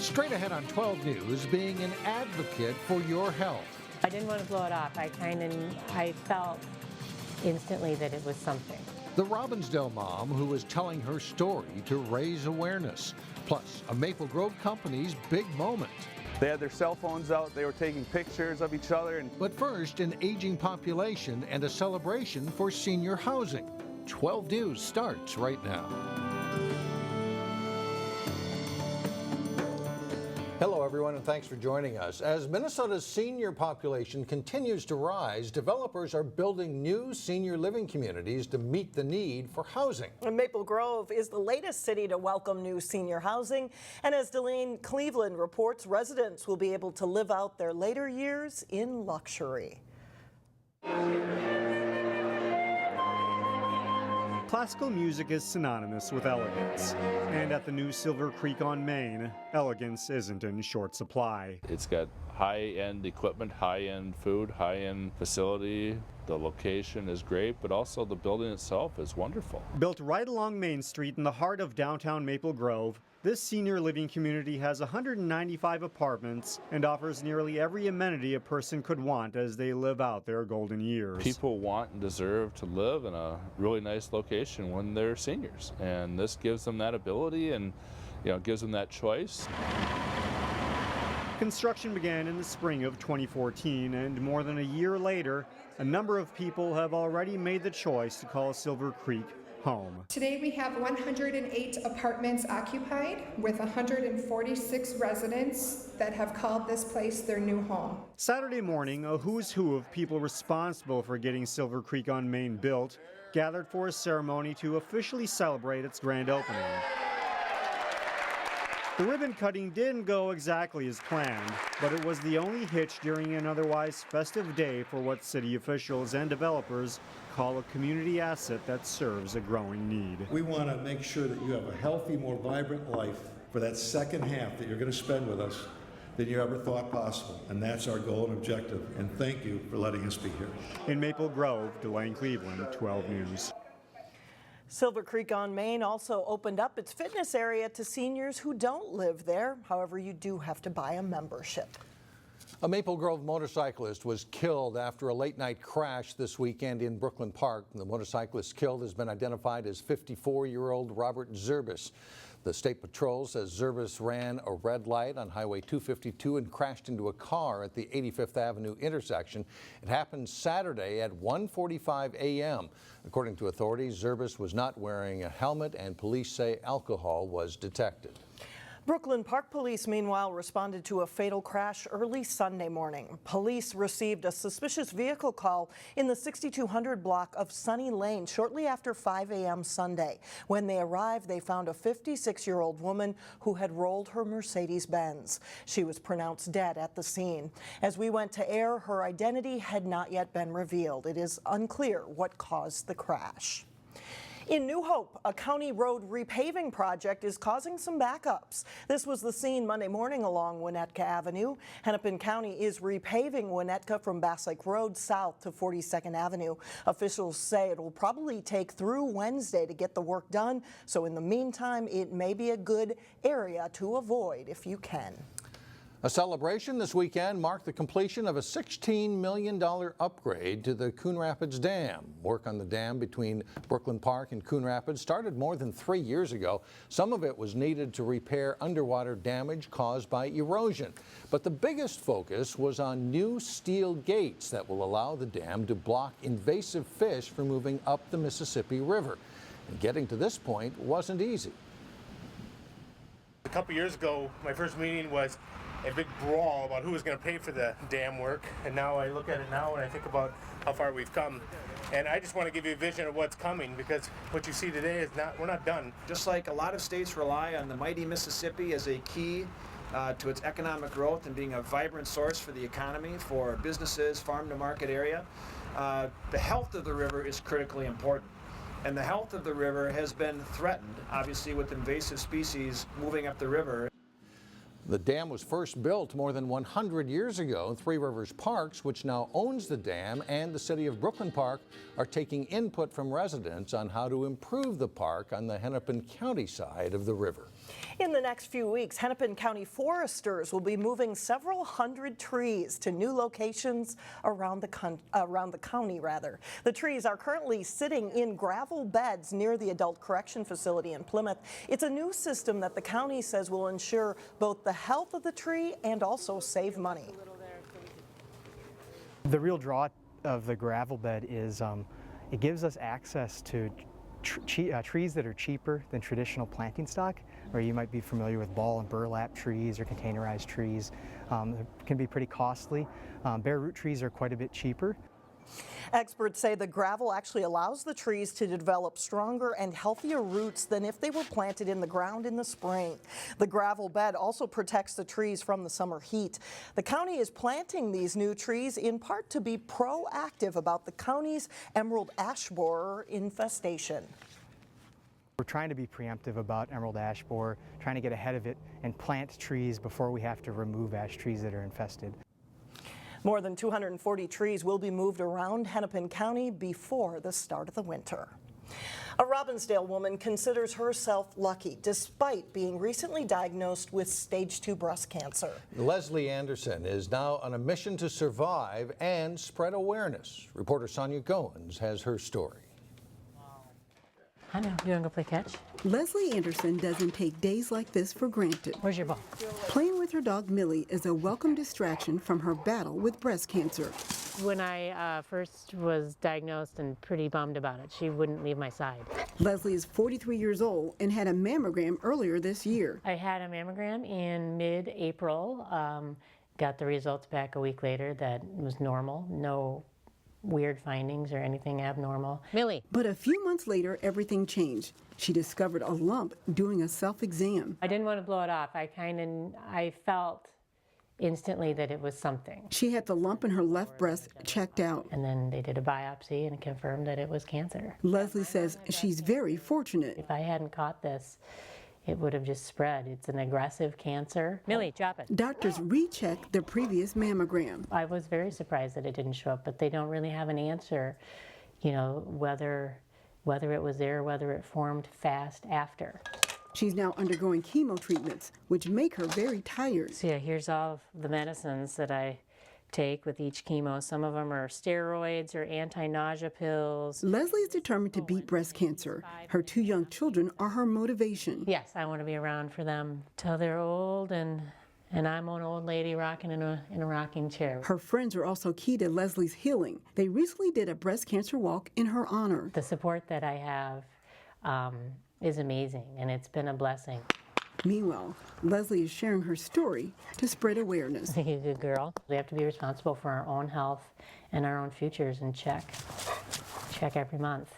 Straight ahead on 12 News, being an advocate for your health. I didn't want to blow it off. I felt instantly that it was something. The Robbinsdale mom who is telling her story to raise awareness. Plus, a Maple Grove company's big moment. They had their cell phones out, they were taking pictures of each other. But first, an aging population and a celebration for senior housing. 12 News starts right now. Hello, everyone, and thanks for joining us. As Minnesota's senior population continues to rise, developers are building new senior living communities to meet the need for housing. Maple Grove is the latest city to welcome new senior housing. And as Delane Cleveland reports, residents will be able to live out their later years in luxury. Classical music is synonymous with elegance, and at the new SilverCreek on Main, elegance isn't in short supply. It's got high-end equipment, high-end food, high-end facility. The location is great, but also the building itself is wonderful. Built right along Main Street in the heart of downtown Maple Grove, this senior living community has 195 apartments and offers nearly every amenity a person could want as they live out their golden years. People want and deserve to live in a really nice location when they're seniors, and this gives them that ability and gives them that choice. Construction began in the spring of 2014, and more than a year later, a number of people have already made the choice to call SilverCreek home. Today we have 108 apartments occupied with 146 residents that have called this place their new home. Saturday morning, a who's who of people responsible for getting SilverCreek on Main built gathered for a ceremony to officially celebrate its grand opening. The ribbon cutting didn't go exactly as planned, but it was the only hitch during an otherwise festive day for what city officials and developers call a community asset that serves a growing need. We want to make sure that you have a healthy, more vibrant life for that second half that you're going to spend with us than you ever thought possible. And that's our goal and objective. And thank you for letting us be here. In Maple Grove, Delane Cleveland, 12 News. SilverCreek on Main also opened up its fitness area to seniors who don't live there. However, you do have to buy a membership. A Maple Grove motorcyclist was killed after a late-night crash this weekend in Brooklyn Park. The motorcyclist killed has been identified as 54-year-old Robert Zerbis. The State Patrol says Zerbis ran a red light on Highway 252 and crashed into a car at the 85th Avenue intersection. It happened Saturday at 1:45 a.m. According to authorities, Zerbis was not wearing a helmet, and police say alcohol was detected. Brooklyn Park Police, meanwhile, responded to a fatal crash early Sunday morning. Police received a suspicious vehicle call in the 6200 block of Sunny Lane shortly after 5 a.m. Sunday. When they arrived, they found a 56-year-old woman who had rolled her Mercedes-Benz. She was pronounced dead at the scene. As we went to air, her identity had not yet been revealed. It is unclear what caused the crash. In New Hope, a county road repaving project is causing some backups. This was the scene Monday morning along Winnetka Avenue. Hennepin County is repaving Winnetka from Bass Lake Road south to 42nd Avenue. Officials say it will probably take through Wednesday to get the work done, so in the meantime, it may be a good area to avoid if you can. A celebration this weekend marked the completion of a $16 million upgrade to the Coon Rapids Dam. Work on the dam between Brooklyn Park and Coon Rapids started more than 3 years ago. Some of it was needed to repair underwater damage caused by erosion. But the biggest focus was on new steel gates that will allow the dam to block invasive fish from moving up the Mississippi River. And getting to this point wasn't easy. A couple years ago, my first meeting was a big brawl about who was going to pay for the dam work, and now I look at it now and I think about how far we've come, and I just want to give you a vision of what's coming, because what you see today is we're not done. Just like a lot of states rely on the mighty Mississippi as a key to its economic growth and being a vibrant source for the economy, for businesses, farm to market area, the health of the river is critically important. And the health of the river has been threatened, obviously, with invasive species moving up the river. The dam was first built more than 100 years ago. Three Rivers Parks, which now owns the dam, and the city of Brooklyn Park are taking input from residents on how to improve the park on the Hennepin County side of the river. In the next few weeks, Hennepin County foresters will be moving several hundred trees to new locations around the county. The trees are currently sitting in gravel beds near the adult correction facility in Plymouth. It's a new system that the county says will ensure both the health of the tree and also save money. The real draw of the gravel bed is it gives us access to trees that are cheaper than traditional planting stock, or you might be familiar with ball and burlap trees or containerized trees. They can be pretty costly. Bare root trees are quite a bit cheaper. Experts say the gravel actually allows the trees to develop stronger and healthier roots than if they were planted in the ground in the spring. The gravel bed also protects the trees from the summer heat. The county is planting these new trees in part to be proactive about the county's emerald ash borer infestation. We're trying to be preemptive about emerald ash borer, trying to get ahead of it and plant trees before we have to remove ash trees that are infested. More than 240 trees will be moved around Hennepin County before the start of the winter. A Robbinsdale woman considers herself lucky despite being recently diagnosed with stage 2 breast cancer. Leslie Anderson is now on a mission to survive and spread awareness. Reporter Sonia Goins has her story. I know. You want to go play catch? Leslie Anderson doesn't take days like this for granted. Where's your ball? Playing with her dog Millie is a welcome distraction from her battle with breast cancer. When I first was diagnosed and pretty bummed about it, she wouldn't leave my side. Leslie is 43 years old and had a mammogram earlier this year. I had a mammogram in mid-April. Got the results back a week later that was normal. No weird findings or anything abnormal. Millie. But a few months later, everything changed. She discovered a lump doing a self-exam. I didn't want to blow it off. I felt instantly that it was something. She had the lump in her left breast checked out. And then they did a biopsy and it confirmed that it was cancer. Leslie says she's very fortunate. If I hadn't caught this, it would have just spread. It's an aggressive cancer. Millie, drop it. Doctors rechecked the previous mammogram. I was very surprised that it didn't show up, but they don't really have an answer, you know, whether it was there, whether it formed fast after. She's now undergoing chemo treatments, which make her very tired. So yeah, here's all of the medicines that I take with each chemo. Some of them are steroids or anti-nausea pills. Leslie is determined to beat breast cancer. Her 2 young children are her motivation. Yes, I want to be around for them till they're old, and I'm an old lady rocking in a rocking chair. Her friends are also key to Leslie's healing. They recently did a breast cancer walk in her honor. The support that I have is amazing, and it's been a blessing. Meanwhile, Leslie is sharing her story to spread awareness. You're a good girl. We have to be responsible for our own health and our own futures and check every month.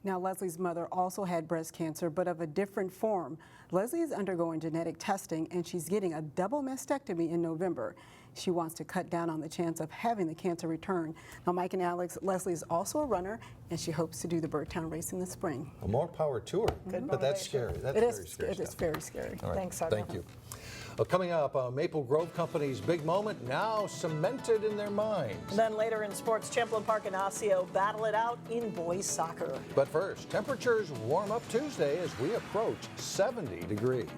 Now, Leslie's mother also had breast cancer, but of a different form. Leslie is undergoing genetic testing, and she's getting a double mastectomy in November. She wants to cut down on the chance of having the cancer return. Now, Mike and Alex, Leslie is also a runner, and she hopes to do the Birdtown race in the spring. Well, more power to her, but that's scary. That's very scary. It is very scary. All right. Thanks, Sonia. Thank you. Coming up, Maple Grove Company's big moment now cemented in their minds. And then later in sports, Champlin Park and Osseo battle it out in boys soccer. But first, temperatures warm up Tuesday as we approach 70 degrees.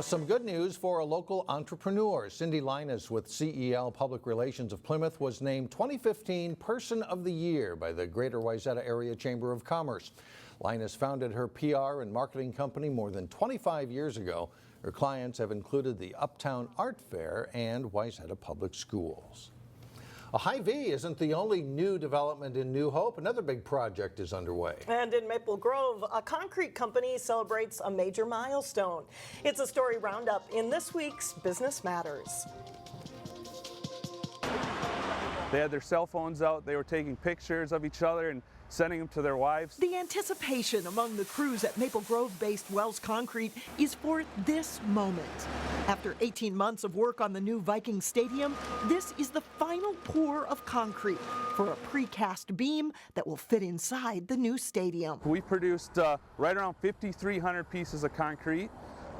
Some good news for a local entrepreneur. Cindy Linus with CEL Public Relations of Plymouth was named 2015 Person of the Year by the Greater Wayzata Area Chamber of Commerce. Linus founded her PR and marketing company more than 25 years ago. Her clients have included the Uptown Art Fair and Wayzata Public Schools. A Hy-Vee isn't the only new development in New Hope. Another big project is underway. And in Maple Grove, a concrete company celebrates a major milestone. It's a story roundup in this week's Business Matters. They had their cell phones out. They were taking pictures of each other and sending them to their wives. The anticipation among the crews at Maple Grove-based Wells Concrete is for this moment. After 18 months of work on the new Viking Stadium, this is the final pour of concrete for a precast beam that will fit inside the new stadium. We produced right around 5,300 pieces of concrete.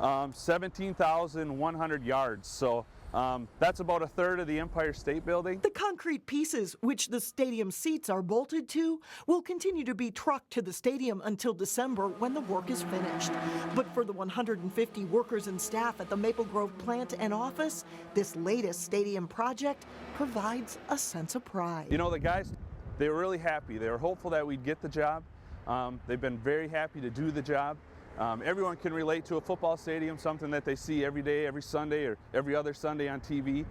17,100 yards. So that's about a third of the Empire State Building. The concrete pieces, which the stadium seats are bolted to, will continue to be trucked to the stadium until December when the work is finished. But for the 150 workers and staff at the Maple Grove plant and office, this latest stadium project provides a sense of pride. You know, the guys, they were really happy. They were hopeful that we'd get the job. They've been very happy to do the job. Everyone can relate to a football stadium, something that they see every day, every Sunday, or every other Sunday on TV.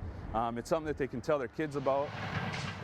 It's something that they can tell their kids about.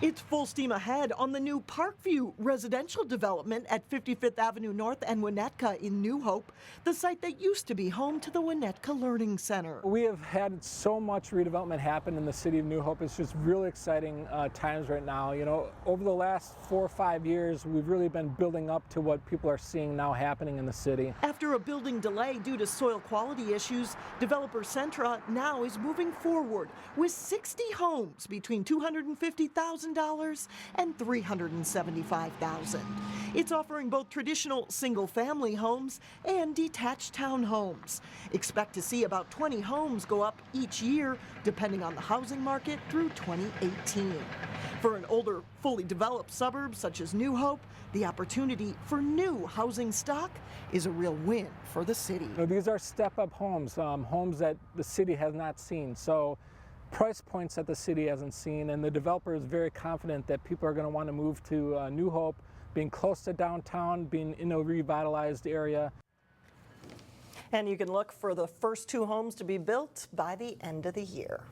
It's full steam ahead on the new Parkview residential development at 55th Avenue North and Winnetka in New Hope, the site that used to be home to the Winnetka Learning Center. We have had so much redevelopment happen in the city of New Hope. It's just really exciting times right now. You know, over the last 4 or 5 years, we've really been building up to what people are seeing now happening in the city. After a building delay due to soil quality issues, developer Centra now is moving forward with 60 homes between $250,000 and $375,000. It's offering both traditional single-family homes and detached townhomes. Expect to see about 20 homes go up each year, depending on the housing market, through 2018. For an older, fully developed suburb such as New Hope, the opportunity for new housing stock is a real win for the city. You know, these are step-up homes, homes that the city has not seen. So price points that the city hasn't seen, and the developer is very confident that people are going to want to move to New Hope, being close to downtown, being in a revitalized area. And you can look for the first 2 homes to be built by the end of the year.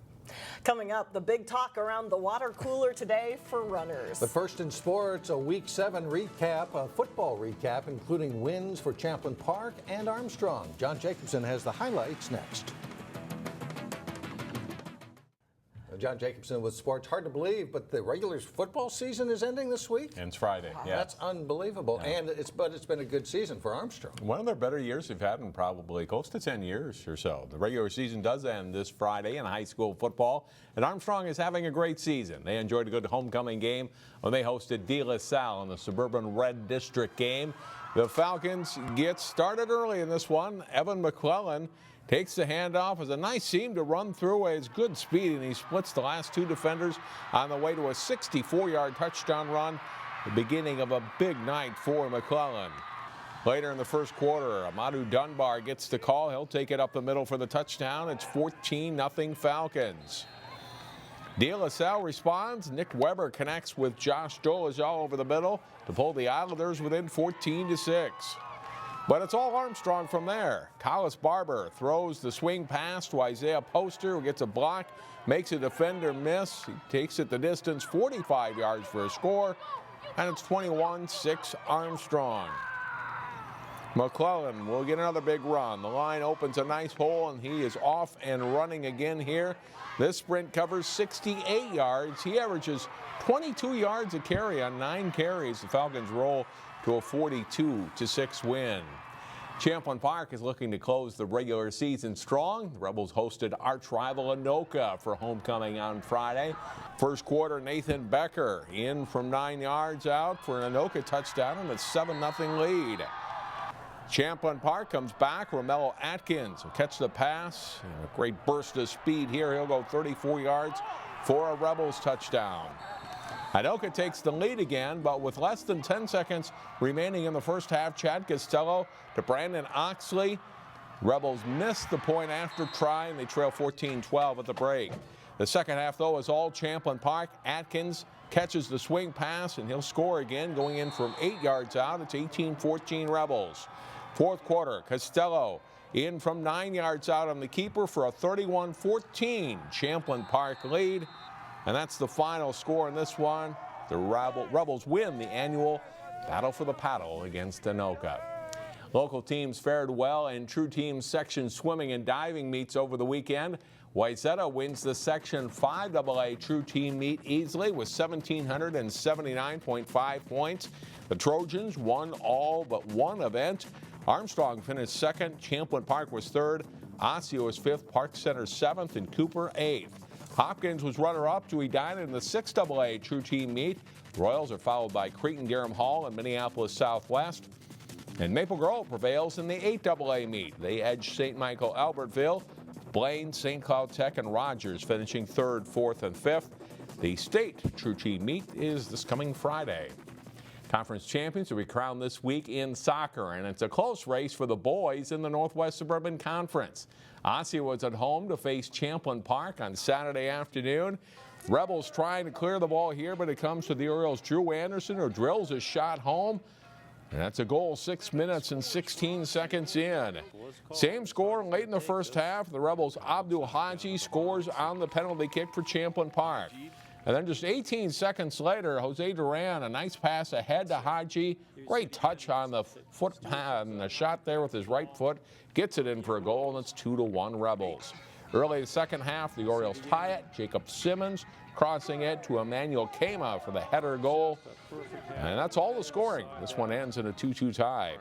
Coming up, the big talk around the water cooler today for runners. But first in sports, a Week 7 recap, a football recap, including wins for Champlin Park and Armstrong. John Jacobson has the highlights next. John Jacobson with sports. Hard to believe, but the regular football season is ending this week? And it's Friday, yeah. That's unbelievable. Yeah. And it's been a good season for Armstrong. One of their better years they've had in probably close to 10 years or so. The regular season does end this Friday in high school football, and Armstrong is having a great season. They enjoyed a good homecoming game when they hosted De La Salle in the Suburban Red District game. The Falcons get started early in this one. Evan McClellan takes the handoff as a nice seam to run through at his good speed, and he splits the last 2 defenders on the way to a 64-yard touchdown run. The beginning of a big night for McClellan. Later in the first quarter, Amadou Dunbar gets the call. He'll take it up the middle for the touchdown. It's 14-0 Falcons. De La Salle responds. Nick Weber connects with Josh Dolezal over the middle to pull the Islanders within 14-6. But it's all Armstrong from there. Collis Barber throws the swing pass to Isaiah Poster, who gets a block, makes a defender miss. He takes it the distance, 45 yards for a score, and it's 21-6 Armstrong. McClellan will get another big run. The line opens a nice hole, and he is off and running again here. This sprint covers 68 yards. He averages 22 yards a carry on 9 carries. The Falcons roll to a 42-6 win. Champlin Park is looking to close the regular season strong. The Rebels hosted arch rival Anoka for homecoming on Friday. First quarter, Nathan Becker in from 9 yards out for an Anoka touchdown and a 7-0 lead. Champlin Park comes back. Romello Atkins will catch the pass. A great burst of speed here. He'll go 34 yards for a Rebels touchdown. Anoka takes the lead again, but with less than 10 seconds remaining in the first half, Chad Costello to Brandon Oxley. Rebels miss the point after try, and they trail 14-12 at the break. The second half, though, is all Champlin Park. Atkins catches the swing pass, and he'll score again, going in from 8 yards out. It's 18-14 Rebels. Fourth quarter, Costello in from 9 yards out on the keeper for a 31-14 Champlin Park lead. And that's the final score in this one. The Rebels win the annual Battle for the Paddle against Anoka. Local teams fared well in True Team section swimming and diving meets over the weekend. Wayzata wins the Section 5AA True Team meet easily with 1,779.5 points. The Trojans won all but one event. Armstrong finished second. Champlin Park was third. Osseo was fifth. Park Center seventh, and Cooper eighth. Hopkins was runner-up to Edina in the 6AA True Team meet. Royals are followed by Cretan-Durham Hall and Minneapolis Southwest. And Maple Grove prevails in the 8AA meet. They edge St. Michael Albertville. Blaine, St. Cloud Tech, and Rogers finishing 3rd, 4th, and 5th. The state True T meet is this coming Friday. Conference champions will be crowned this week in soccer, and it's a close race for the boys in the Northwest Suburban Conference. Osseo was at home to face Champlin Park on Saturday afternoon. Rebels trying to clear the ball here, but it comes to the Orioles' Drew Anderson, who drills a shot home. And that's a goal 6 minutes and 16 seconds in. Same score late in the first half. The Rebels' Abdul Haji scores on the penalty kick for Champlin Park. And then just 18 seconds later, Jose Duran, a nice pass ahead to Haji. Great touch on the foot and the shot there with his right foot. Gets it in for a goal, and it's 2-1 Rebels. Early in the second half, the Orioles tie it. Jacob Simmons crossing it to Emmanuel Kema for the header goal. And that's all the scoring. This one ends in a 2-2 tie.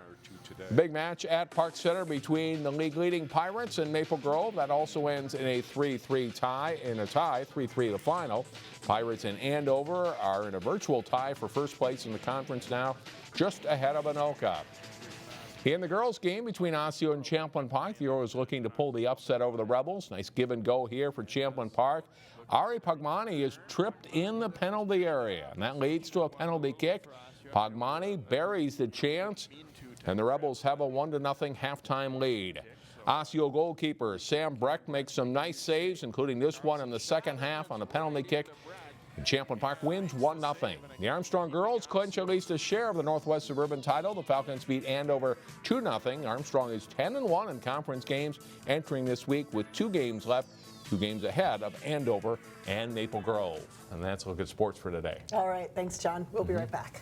Big match at Park Center between the league-leading Pirates and Maple Grove. That also ends in a 3-3 tie, 3-3 the final. Pirates and Andover are in a virtual tie for first place in the conference now, just ahead of Anoka. In the girls' game between Osseo and Champlin Park, the Orioles looking to pull the upset over the Rebels. Nice give and go here for Champlin Park. Ari Pagmani is tripped in the penalty area, and that leads to a penalty kick. Pagmani buries the chance, and the Rebels have a 1-0 halftime lead. Osseo goalkeeper Sam Breck makes some nice saves, including this one in the second half on a penalty kick. And Champlin Park wins 1-0. The Armstrong girls clinch at least a share of the Northwest Suburban title. The Falcons beat Andover 2-0. Armstrong is 10-1 in conference games, entering this week with 2 games left, 2 games ahead of Andover and Maple Grove. And that's a look at sports for today. All right, thanks, John. We'll be right back.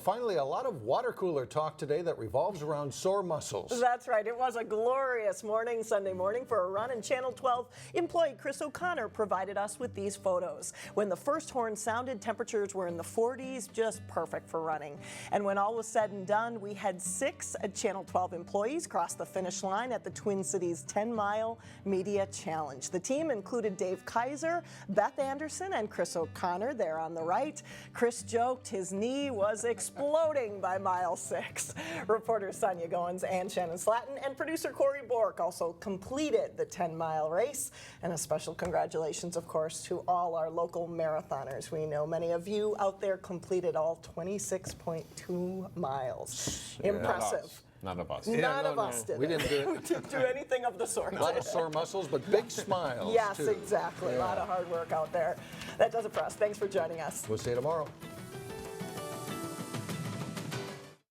Finally, a lot of water cooler talk today that revolves around sore muscles. That's right. It was a glorious morning, Sunday morning, for a run, and Channel 12 employee Chris O'Connor provided us with these photos. When the first horn sounded, temperatures were in the 40s, just perfect for running. And when all was said and done, we had 6 Channel 12 employees cross the finish line at the Twin Cities 10-mile Media Challenge. The team included Dave Kaiser, Beth Anderson, and Chris O'Connor there on the right. Chris joked his knee was exploding by mile 6. Reporters Sonia Goins and Shannon Slatton and producer Corey Bork also completed the 10-mile race. And a special congratulations, of course, to all our local marathoners. We know many of you out there completed all 26.2 miles. Impressive. None of us. None of us did. We didn't do it. We didn't do anything of the sort. A lot of sore muscles, but big smiles, Yes, too. exactly. A lot of hard work out there. That does it for us. Thanks for joining us. We'll see you tomorrow.